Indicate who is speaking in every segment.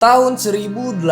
Speaker 1: Tahun 1840,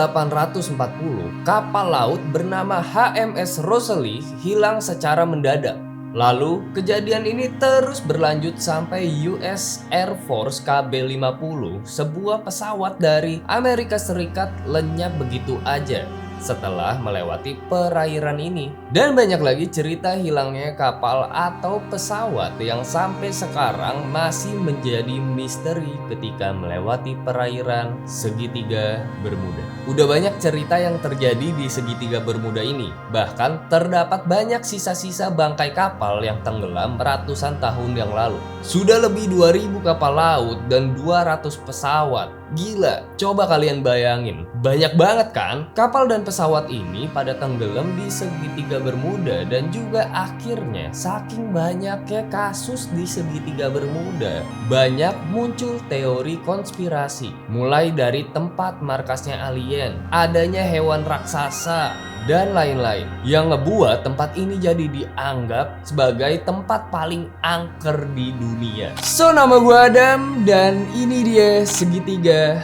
Speaker 1: kapal laut bernama HMS Rosalie hilang secara mendadak. Lalu, kejadian ini terus berlanjut sampai US Air Force KB-50, sebuah pesawat dari Amerika Serikat lenyap begitu aja setelah melewati perairan ini. Dan banyak lagi cerita hilangnya kapal atau pesawat yang sampai sekarang masih menjadi misteri ketika melewati perairan segitiga Bermuda. Udah banyak cerita yang terjadi di segitiga Bermuda ini. Bahkan terdapat banyak sisa-sisa bangkai kapal yang tenggelam ratusan tahun yang lalu. Sudah lebih 2000 kapal laut dan 200 pesawat. Gila, coba kalian bayangin. Banyak banget kan? Kapal dan pesawat ini pada tenggelam di segitiga Bermuda dan juga akhirnya saking banyaknya kasus di segitiga Bermuda, banyak muncul teori konspirasi. Mulai dari tempat markasnya alien, adanya hewan raksasa, dan lain-lain yang ngebuat tempat ini jadi dianggap sebagai tempat paling angker di dunia. So, nama gue Adam dan ini dia segitiga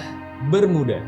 Speaker 1: Bermuda.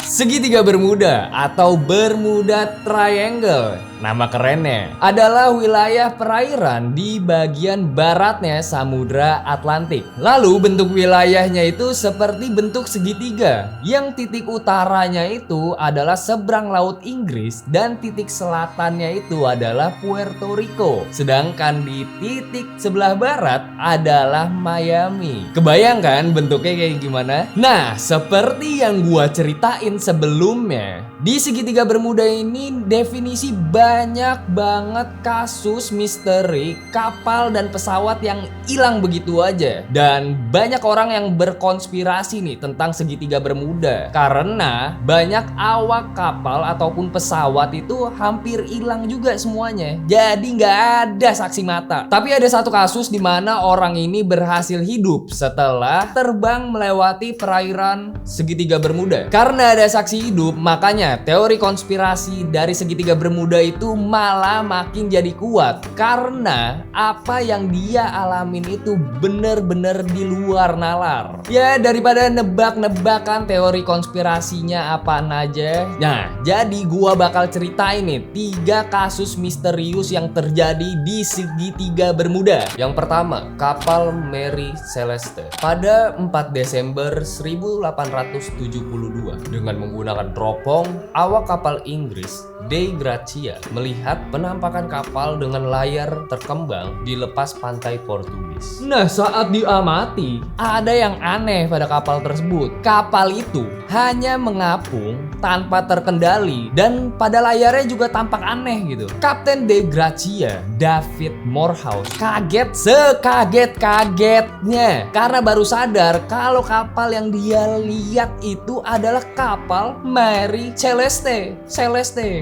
Speaker 1: Segitiga Bermuda atau Bermuda Triangle, nama kerennya, adalah wilayah perairan di bagian baratnya Samudra Atlantik. Lalu bentuk wilayahnya itu seperti bentuk segitiga, yang titik utaranya itu adalah seberang Laut Inggris dan titik selatannya itu adalah Puerto Rico. Sedangkan di titik sebelah barat adalah Miami. Kebayangkan bentuknya kayak gimana? Nah, seperti yang gua ceritain sebelumnya, di segitiga Bermuda ini definisi banyak banget kasus misteri kapal dan pesawat yang hilang begitu aja. Dan banyak orang yang berkonspirasi nih tentang segitiga Bermuda karena banyak awak kapal ataupun pesawat itu hampir hilang juga semuanya. Jadi nggak ada saksi mata. Tapi ada satu kasus di mana orang ini berhasil hidup setelah terbang melewati perairan segitiga Bermuda. Karena ada saksi hidup, makanya teori konspirasi dari segitiga Bermuda itu malah makin jadi kuat karena apa yang dia alamin itu bener-bener di luar nalar. Ya, daripada nebak-nebakan teori konspirasinya apaan aja. Nah, jadi gua bakal ceritain nih 3 kasus misterius yang terjadi di segitiga Bermuda. Yang pertama, kapal Mary Celeste. Pada 4 Desember 1872 dengan menggunakan teropong, awak kapal Inggris Dei Gracia melihat penampakan kapal dengan layar terkembang di lepas pantai Portugis. Nah, saat diamati, ada yang aneh pada kapal tersebut. Kapal itu hanya mengapung tanpa terkendali dan pada layarnya juga tampak aneh gitu. Kapten Dei Gracia, David Morehouse, kaget sekaget-kagetnya karena baru sadar kalau kapal yang dia lihat itu adalah kapal Mary Celeste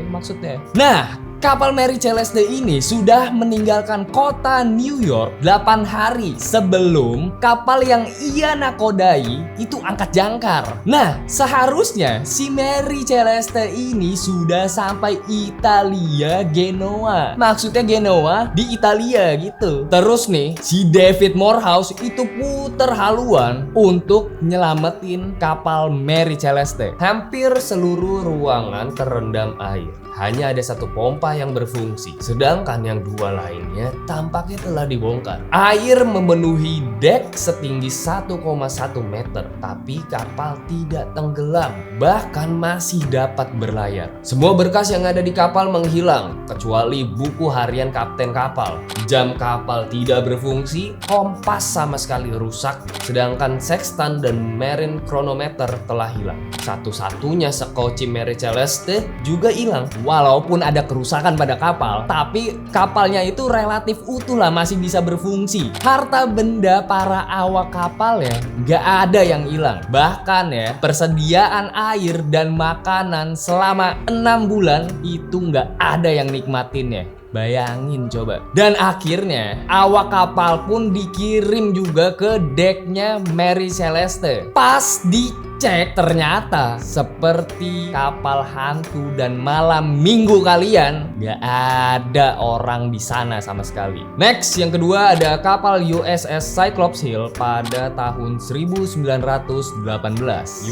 Speaker 1: maksudnya. Nah, kapal Mary Celeste ini sudah meninggalkan kota New York 8 hari sebelum kapal yang ia nakodai itu angkat jangkar. Nah, seharusnya si Mary Celeste ini sudah sampai Italia, Genoa. Maksudnya Genoa di Italia gitu. Terus nih, si David Morehouse itu puter haluan untuk nyelamatin kapal Mary Celeste. Hampir seluruh ruangan terendam air. Hanya ada satu pompa yang berfungsi, sedangkan yang 2 lainnya tampaknya telah dibongkar. Air memenuhi dek setinggi 1,1 meter, tapi kapal tidak tenggelam, bahkan masih dapat berlayar. Semua berkas yang ada di kapal menghilang, kecuali buku harian kapten kapal. Jam kapal tidak berfungsi, kompas sama sekali rusak, sedangkan sextant dan marine chronometer telah hilang. Satu-satunya sekoci Mary Celeste juga hilang. Walaupun ada kerusakan pada kapal, tapi kapalnya itu relatif utuh lah, masih bisa berfungsi. Harta benda para awak kapal ya nggak ada yang hilang. Bahkan ya, persediaan air dan makanan selama 6 bulan itu nggak ada yang nikmatinnya. Bayangin coba. Dan akhirnya awak kapal pun dikirim juga ke deknya Mary Celeste. Pas di cek ternyata seperti kapal hantu dan malam minggu kalian, gak ada orang di sana sama sekali. Next, yang kedua ada kapal USS Cyclops Hill pada tahun 1918.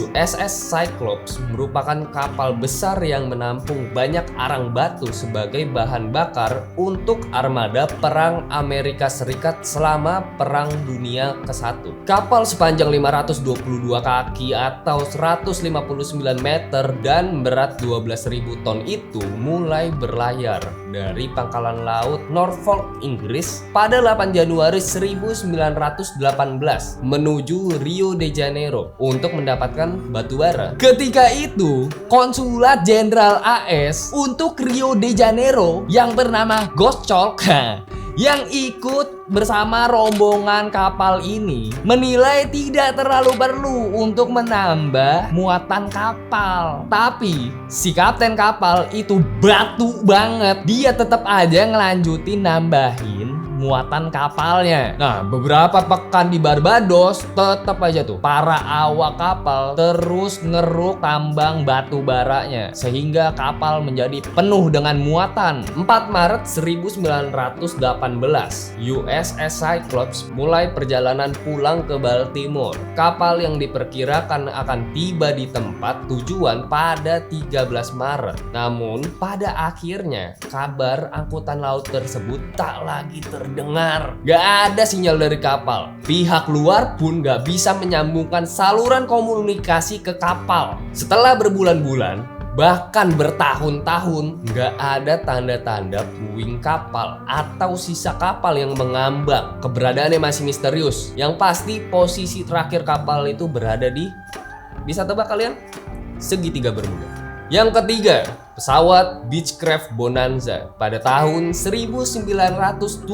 Speaker 1: USS Cyclops merupakan kapal besar yang menampung banyak arang batu sebagai bahan bakar untuk armada perang Amerika Serikat selama Perang Dunia ke-1. Kapal sepanjang 522 kaki atau 159 meter dan berat 12.000 ton itu mulai berlayar dari pangkalan laut Norfolk, Inggris pada 8 Januari 1918 menuju Rio de Janeiro untuk mendapatkan batu bara. Ketika itu, Konsulat Jenderal AS untuk Rio de Janeiro yang bernama Gottschalk yang ikut bersama rombongan kapal ini menilai tidak terlalu perlu untuk menambah muatan kapal. Tapi si kapten kapal itu batu banget. Dia tetap aja ngelanjutin nambahin muatan kapalnya. Nah, beberapa pekan di Barbados tetap aja tuh para awak kapal terus ngeruk tambang batu baranya sehingga kapal menjadi penuh dengan muatan. 4 Maret 1918 USS Cyclops mulai perjalanan pulang ke Baltimore. Kapal yang diperkirakan akan tiba di tempat tujuan pada 13 Maret. Namun pada akhirnya kabar angkutan laut tersebut tak lagi terdengar. Gak ada sinyal dari kapal. Pihak luar pun gak bisa menyambungkan saluran komunikasi ke kapal. Setelah berbulan-bulan, bahkan bertahun-tahun, gak ada tanda-tanda puing kapal atau sisa kapal yang mengambang. Keberadaannya masih misterius. Yang pasti posisi terakhir kapal itu berada di... Bisa tebak kalian? Segitiga Bermuda. Yang ketiga, pesawat Beechcraft Bonanza pada tahun 1970.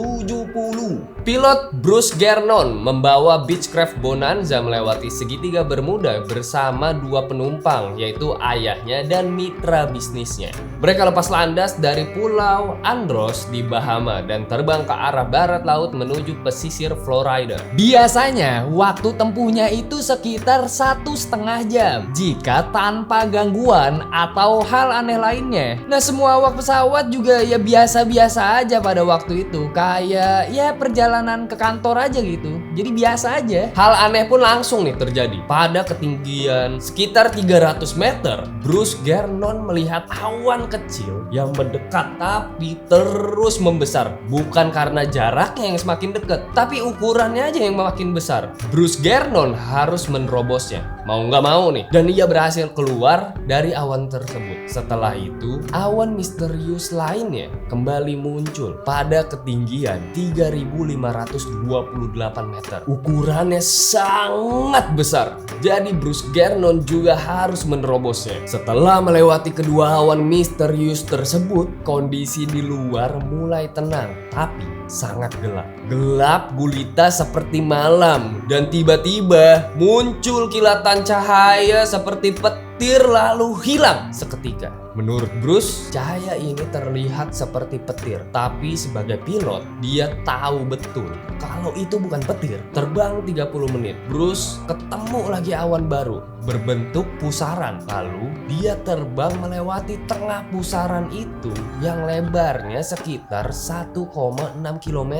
Speaker 1: Pilot Bruce Gernon membawa Beechcraft Bonanza melewati segitiga Bermuda bersama 2 penumpang, yaitu ayahnya dan mitra bisnisnya. Mereka lepas landas dari Pulau Andros di Bahama dan terbang ke arah barat laut menuju pesisir Florida. Biasanya waktu tempuhnya itu sekitar 1,5 jam jika tanpa gangguan atau hal aneh lainnya. Nah, semua awak pesawat juga ya biasa-biasa aja pada waktu itu. Kayak ya perjalanan ke kantor aja gitu. Jadi biasa aja. Hal aneh pun langsung nih terjadi. Pada ketinggian sekitar 300 meter, Bruce Gernon melihat awan kecil yang mendekat tapi terus membesar. Bukan karena jaraknya yang semakin dekat, tapi ukurannya aja yang makin besar. Bruce Gernon harus menerobosnya. Mau nggak mau nih. Dan ia berhasil keluar dari awan tersebut. Setelah itu, awan misterius lainnya kembali muncul pada ketinggian 3.528 meter. Ukurannya sangat besar. Jadi Bruce Gernon juga harus menerobosnya. Setelah melewati kedua awan misterius tersebut, kondisi di luar mulai tenang, tapi sangat gelap. Gelap gulita seperti malam. Dan tiba-tiba muncul kilatan cahaya seperti petir lalu hilang seketika. Menurut Bruce, cahaya ini terlihat seperti petir. Tapi sebagai pilot, dia tahu betul kalau itu bukan petir. Terbang 30 menit, Bruce ketemu lagi awan baru berbentuk pusaran. Lalu dia terbang melewati tengah pusaran itu yang lebarnya sekitar 1,6 km.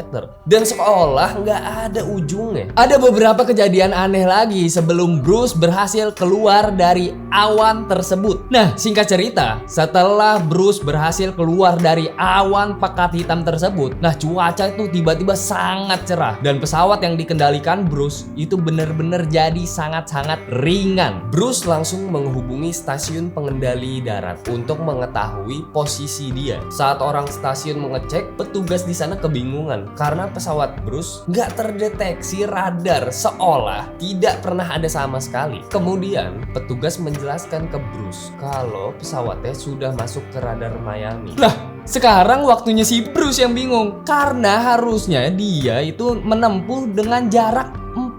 Speaker 1: Dan seolah nggak ada ujungnya. Ada beberapa kejadian aneh lagi sebelum Bruce berhasil keluar dari awan tersebut. Nah, singkat cerita, setelah Bruce berhasil keluar dari awan pekat hitam tersebut, nah cuaca itu tiba-tiba sangat cerah. Dan pesawat yang dikendalikan Bruce itu benar-benar jadi sangat-sangat ringan. Bruce langsung menghubungi stasiun pengendali darat untuk mengetahui posisi dia. Saat orang stasiun mengecek, petugas di sana kebingungan karena pesawat Bruce nggak terdeteksi radar, seolah tidak pernah ada sama sekali. Kemudian petugas menjelaskan ke Bruce kalau pesawatnya sudah masuk ke radar Miami. Lah, sekarang waktunya si Bruce yang bingung karena harusnya dia itu menempuh dengan jarak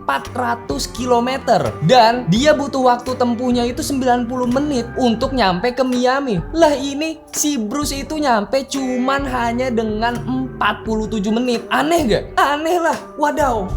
Speaker 1: 400 km dan dia butuh waktu tempuhnya itu 90 menit untuk nyampe ke Miami. Lah ini si Bruce itu nyampe cuman hanya dengan 47 menit. Aneh gak? Aneh lah. Wadaw.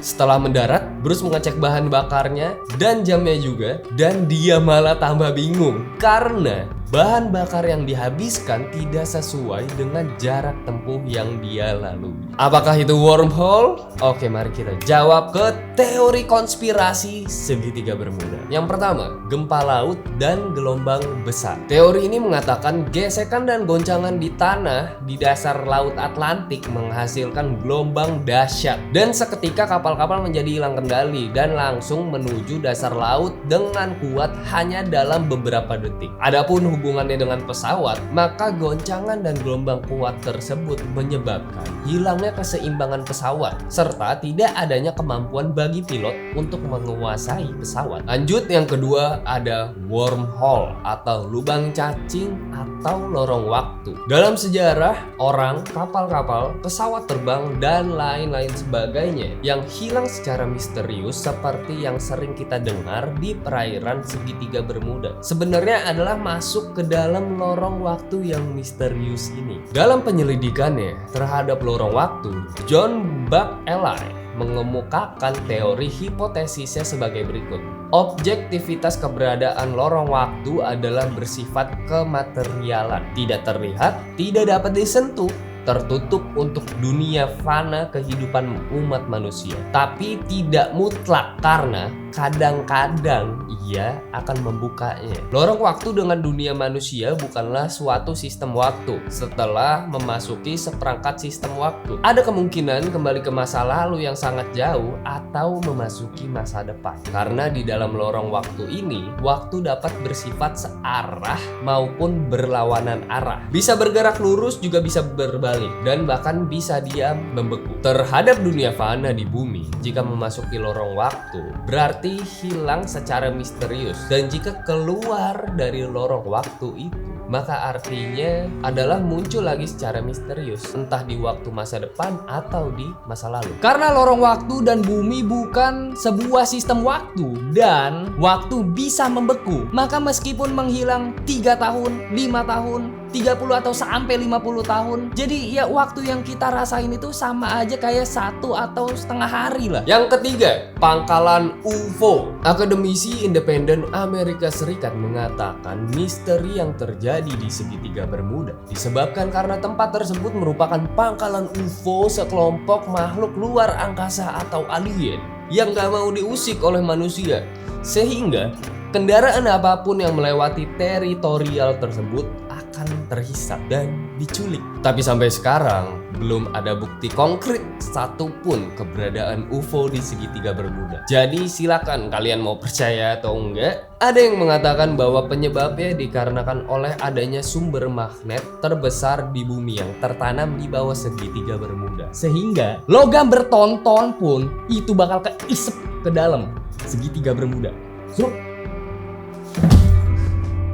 Speaker 1: Setelah mendarat, Bruce mengecek bahan bakarnya dan jamnya juga, dan dia malah tambah bingung karena bahan bakar yang dihabiskan tidak sesuai dengan jarak tempuh yang dia lalui. Apakah itu wormhole? Oke, mari kita jawab ke teori konspirasi segitiga Bermuda. Yang pertama, gempa laut dan gelombang besar. Teori ini mengatakan gesekan dan goncangan di tanah di dasar Laut Atlantik menghasilkan gelombang dahsyat, dan seketika kapal-kapal menjadi hilang kendali dan langsung menuju dasar laut dengan kuat hanya dalam beberapa detik. Adapun hubungannya dengan pesawat, maka goncangan dan gelombang kuat tersebut menyebabkan hilangnya keseimbangan pesawat serta tidak adanya kemampuan bagi pilot untuk menguasai pesawat. Lanjut, yang kedua ada wormhole atau lubang cacing atau lorong waktu. Dalam sejarah, orang, kapal-kapal, pesawat terbang, dan lain-lain sebagainya yang hilang secara misterius seperti yang sering kita dengar di perairan segitiga Bermuda sebenarnya adalah masuk ke dalam lorong waktu yang misterius ini. Dalam penyelidikannya terhadap lorong waktu, John Buck Eli mengemukakan teori hipotesisnya sebagai berikut. Objektivitas keberadaan lorong waktu adalah bersifat kematerialan, tidak terlihat, tidak dapat disentuh, tertutup untuk dunia fana kehidupan umat manusia, tapi tidak mutlak karena kadang-kadang ia akan membukanya. Lorong waktu dengan dunia manusia bukanlah suatu sistem waktu setelah memasuki seperangkat sistem waktu. Ada kemungkinan kembali ke masa lalu yang sangat jauh atau memasuki masa depan. Karena di dalam lorong waktu ini, waktu dapat bersifat searah maupun berlawanan arah. Bisa bergerak lurus, juga bisa berbalik, dan bahkan bisa diam membeku. Terhadap dunia fana di bumi, jika memasuki lorong waktu, berarti hilang secara misterius, dan jika keluar dari lorong waktu itu, maka artinya adalah muncul lagi secara misterius, entah di waktu masa depan atau di masa lalu. Karena lorong waktu dan bumi bukan sebuah sistem waktu, dan waktu bisa membeku, maka meskipun menghilang 3 tahun, 5 tahun, 30 atau sampai 50 tahun, jadi ya waktu yang kita rasain itu sama aja kayak 1 atau setengah hari lah. Yang ketiga, pangkalan UFO. Akademisi independen Amerika Serikat mengatakan misteri yang terjadi di segitiga Bermuda disebabkan karena tempat tersebut merupakan pangkalan UFO sekelompok makhluk luar angkasa atau alien yang gak mau diusik oleh manusia, sehingga kendaraan apapun yang melewati teritorial tersebut akan terhisap dan diculik. Tapi sampai sekarang belum ada bukti konkret satupun keberadaan UFO di segitiga Bermuda. Jadi silakan kalian mau percaya atau enggak. Ada yang mengatakan bahwa penyebabnya dikarenakan oleh adanya sumber magnet terbesar di bumi yang tertanam di bawah segitiga Bermuda, sehingga logam bertonton pun itu bakal keisep ke dalam segitiga Bermuda.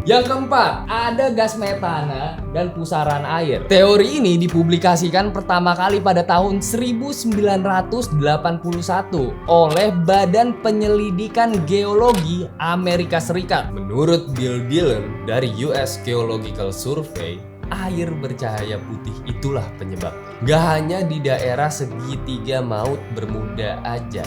Speaker 1: Yang keempat, ada gas metana dan pusaran air. Teori ini dipublikasikan pertama kali pada tahun 1981 oleh Badan Penyelidikan Geologi Amerika Serikat. Menurut Bill Dillon dari US Geological Survey, air bercahaya putih itulah penyebab. Gak hanya di daerah segitiga maut Bermuda aja,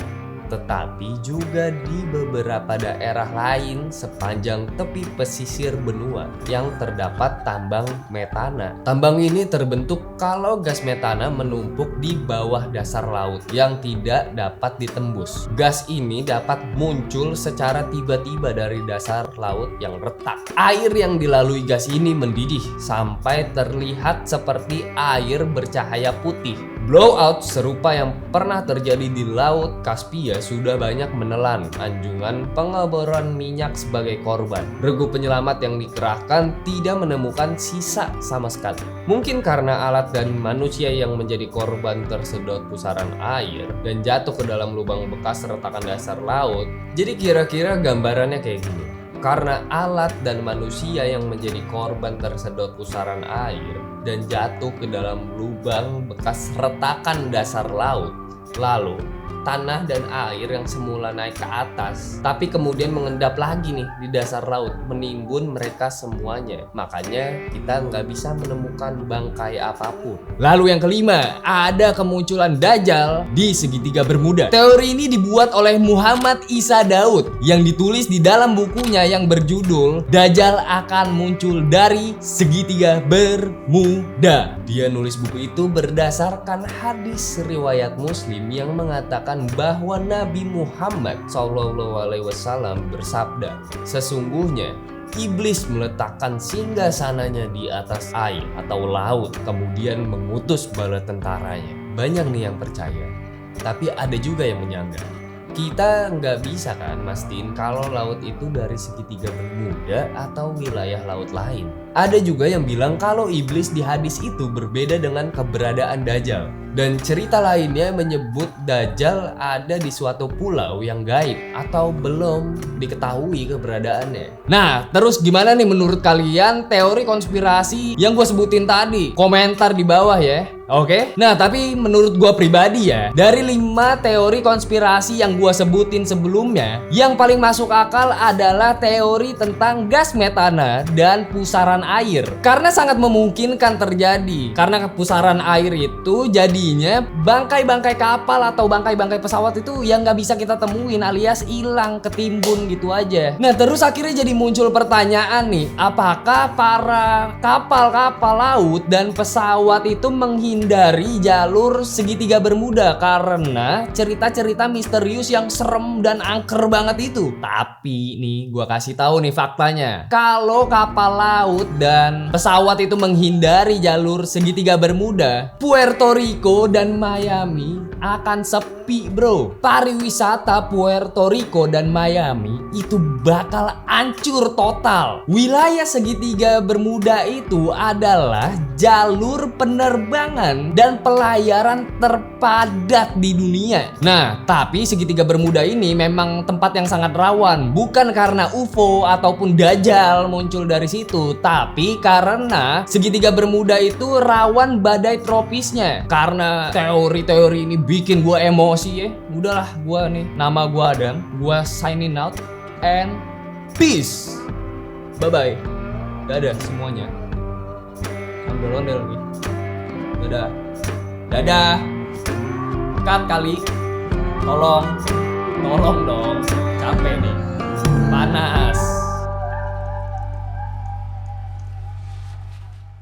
Speaker 1: tetapi juga di beberapa daerah lain sepanjang tepi pesisir benua yang terdapat tambang metana. Tambang ini terbentuk kalau gas metana menumpuk di bawah dasar laut yang tidak dapat ditembus. Gas ini dapat muncul secara tiba-tiba dari dasar laut yang retak. Air yang dilalui gas ini mendidih sampai terlihat seperti air bercahaya putih. Blowout serupa yang pernah terjadi di Laut Kaspia sudah banyak menelan anjungan pengeboran minyak sebagai korban. Regu penyelamat yang dikerahkan tidak menemukan sisa sama sekali. Mungkin karena alat dan manusia yang menjadi korban tersedot pusaran air dan jatuh ke dalam lubang bekas retakan dasar laut. Jadi kira-kira gambarannya kayak gini. Karena alat dan manusia yang menjadi korban tersedot pusaran air dan jatuh ke dalam lubang bekas retakan dasar laut, Lalu tanah dan air yang semula naik ke atas tapi kemudian mengendap lagi nih di dasar laut, menimbun mereka semuanya. Makanya kita nggak bisa menemukan bangkai apapun. Lalu yang kelima, ada kemunculan Dajjal di segitiga Bermuda. Teori ini dibuat oleh Muhammad Isa Daud yang ditulis di dalam bukunya yang berjudul Dajjal akan muncul dari segitiga Bermuda. Dia nulis buku itu berdasarkan hadis riwayat Muslim yang mengatakan bahwa Nabi Muhammad SAW bersabda, sesungguhnya iblis meletakkan singgasananya di atas air atau laut, kemudian mengutus bala tentaranya. Banyak nih yang percaya, tapi ada juga yang menyanggah. Kita nggak bisa kan mastiin kalau laut itu dari segitiga Bermuda atau wilayah laut lain. Ada juga yang bilang kalau iblis di hadis itu berbeda dengan keberadaan Dajjal. Dan cerita lainnya menyebut Dajjal ada di suatu pulau yang gaib atau belum diketahui keberadaannya. Nah, terus gimana nih menurut kalian teori konspirasi yang gue sebutin tadi? Komentar di bawah ya. Oke? Nah, tapi menurut gue pribadi ya, dari 5 teori konspirasi yang gue sebutin sebelumnya, yang paling masuk akal adalah teori tentang gas metana dan pusaran air. Karena sangat memungkinkan terjadi. Karena pusaran air itu jadinya bangkai-bangkai kapal atau bangkai-bangkai pesawat itu yang nggak bisa kita temuin alias hilang, ketimbun gitu aja. Nah, terus akhirnya jadi muncul pertanyaan nih, apakah para kapal-kapal laut dan pesawat itu menghindari jalur segitiga Bermuda karena cerita-cerita misterius yang serem dan angker banget itu? Tapi nih gua kasih tahu nih faktanya. Kalau kapal laut dan pesawat itu menghindari jalur segitiga Bermuda, Puerto Rico dan Miami akan sepi, bro. Pariwisata Puerto Rico dan Miami itu bakal hancur total. Wilayah segitiga Bermuda itu adalah jalur penerbangan dan pelayaran terpadat di dunia. Nah, tapi segitiga Bermuda ini memang tempat yang sangat rawan, bukan karena UFO ataupun Dajjal muncul dari situ, tapi karena segitiga Bermuda itu rawan badai tropisnya. Karena teori-teori ini bikin gue emosi ya. Udahlah, gue nih, nama gue Adam, gue signing out and peace. Bye-bye. Dadah semuanya. Ondel-ondel lagi. Dadah. Dadah. Cut kali. Tolong dong. Capek nih. Panas.